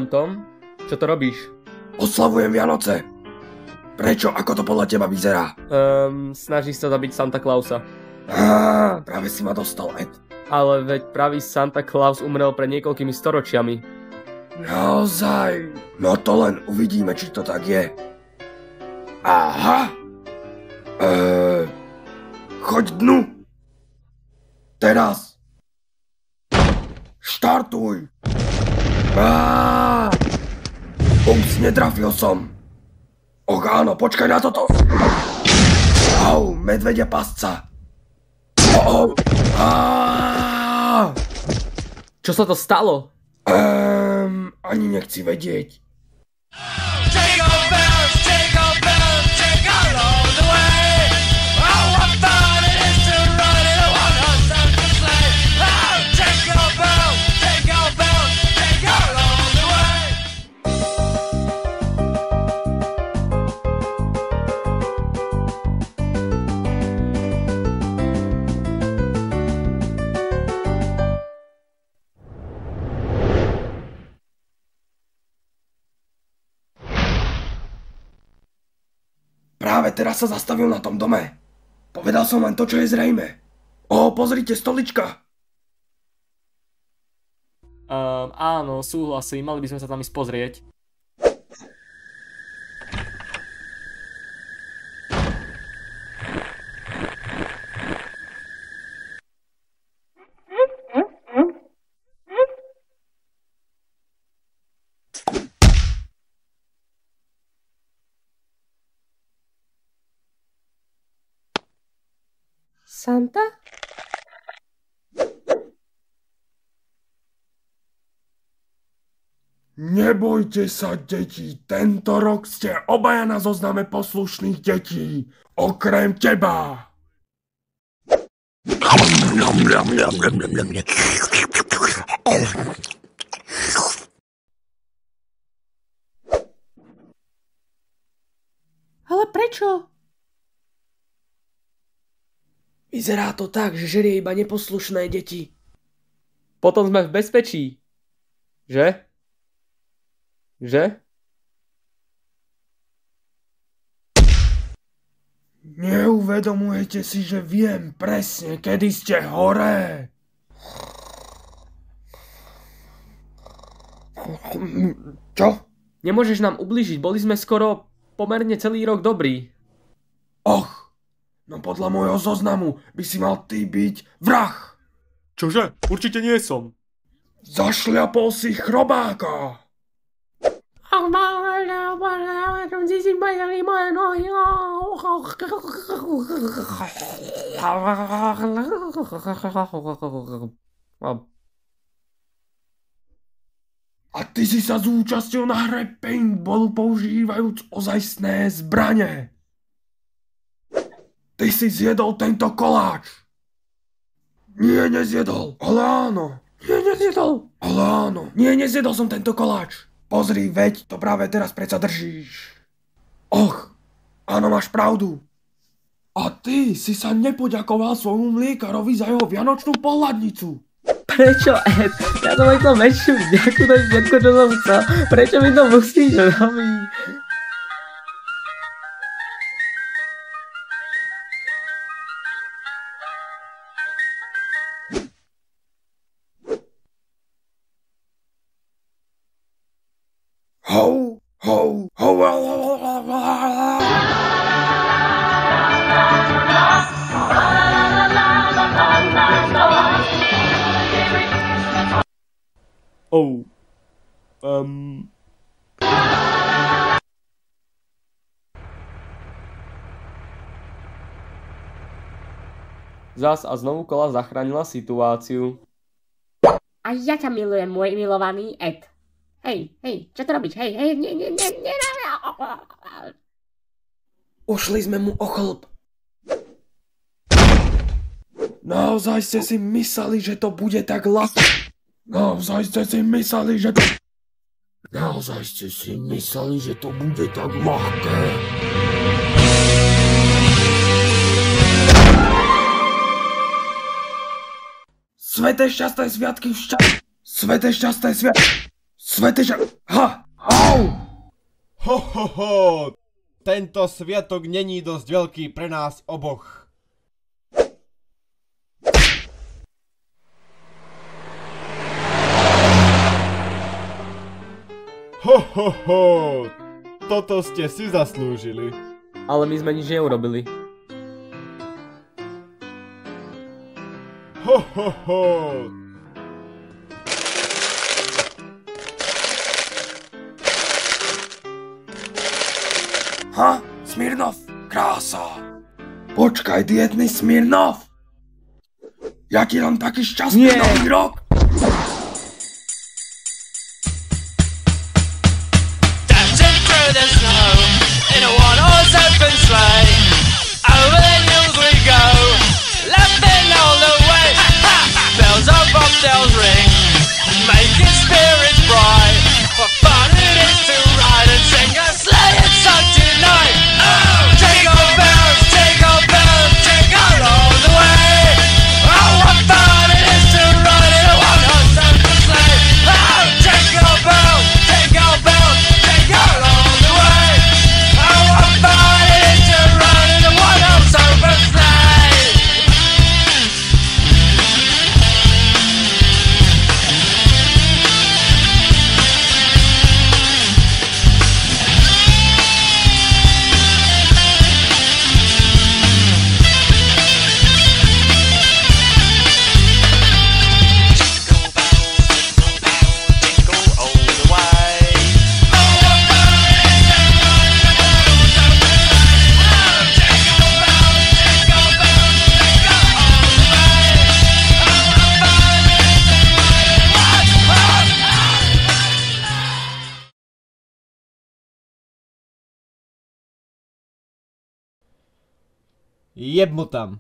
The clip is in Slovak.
Tom, čo to robíš? Oslavujem Vianoce. Prečo? Ako to podľa teba vyzerá? Snažíš sa zabiť Santa Clausa. Práve si ma dostal, Ed. Ale veď pravý Santa Claus umrel pred niekoľkými storočiami. Naozaj? No to len uvidíme, či to tak je. Aha! Choď dnu! Teraz! Štartuj! Ups, netrafil som. Och áno, počkaj na toto. Au, medvedia pasca. Čo sa to stalo? Ani nechci vedieť. Práve teraz sa zastavil na tom dome. Povedal som len to, čo je zrejme. Pozrite, stolička. Áno, súhlasím, mali by sme sa tam ísť pozrieť. Santa? Nebojte sa, deti. Tento rok ste obaja na zozname poslušných detí. Okrem teba. Ale prečo? Vyzerá to tak, že žerie iba neposlušné deti. Potom sme v bezpečí. Že? Že? Neuvedomujete si, že viem presne, kedy ste hore. Čo? Nemôžeš nám ublížiť, boli sme skoro pomerne celý rok dobrí. No podľa môjho zoznamu by si mal ty byť vrah. Čože? Určite nie som. Zašľapol si chrobáka. A ty si sa zúčastnil na hre paintball používajúc ozajstné zbrane. Ty si zjedol tento koláč. Nie, nezjedol. Ale áno. Nie, nezjedol. Ale áno. Nie, nezjedol som tento koláč. Pozri, veď, to práve teraz predsa držíš. Áno, máš pravdu. A ty si sa nepoďakoval svojmu mliekarovi za jeho vianočnú pohľadnicu. Prečo, Ed? Ja som aj to väčšiu vďaku, to je všetko, čo som chcel. Prečo mi to musíš robiť? Ho, ho, ho, Zas a znovu kola zachránila situáciu. A ja ťa milujem, môj milovaný Ed. Hej, čo to robíš? Hej, nie. Ušli sme mu o chlb. Naozaj ste si mysleli, že to bude tak ľahké? Naozaj ste si mysleli, že to bude tak ľahké? Sveté šťastné sviatky Sveté šťastné sviatky Sveteže... Ha! Au! Ho, ho, ho! Tento sviatok není dosť veľký pre nás oboch. Ho, ho, ho! Toto ste si zaslúžili. Ale my sme nič neurobili. Ho, ho, ho! Ha? Smirnov? Krása! Počkaj, dietný Smirnov! Ja ti dám taký šťastný Nie. nový rok! Dashing through the snow in a one-horse open sleigh. Over the hills we go, laughing all the way. Bells on bobtails ring, making spirits bright. What fun it is to ride and sing a sleighing song tonight. Oh, jingle bells, jingle all the way. Oh, what fun it is to ride in a one-horse open sleigh. Oh, jingle bells, jingle all the way. Oh, what fun it is to ride in a one-horse open sleigh. Jeb mu tam.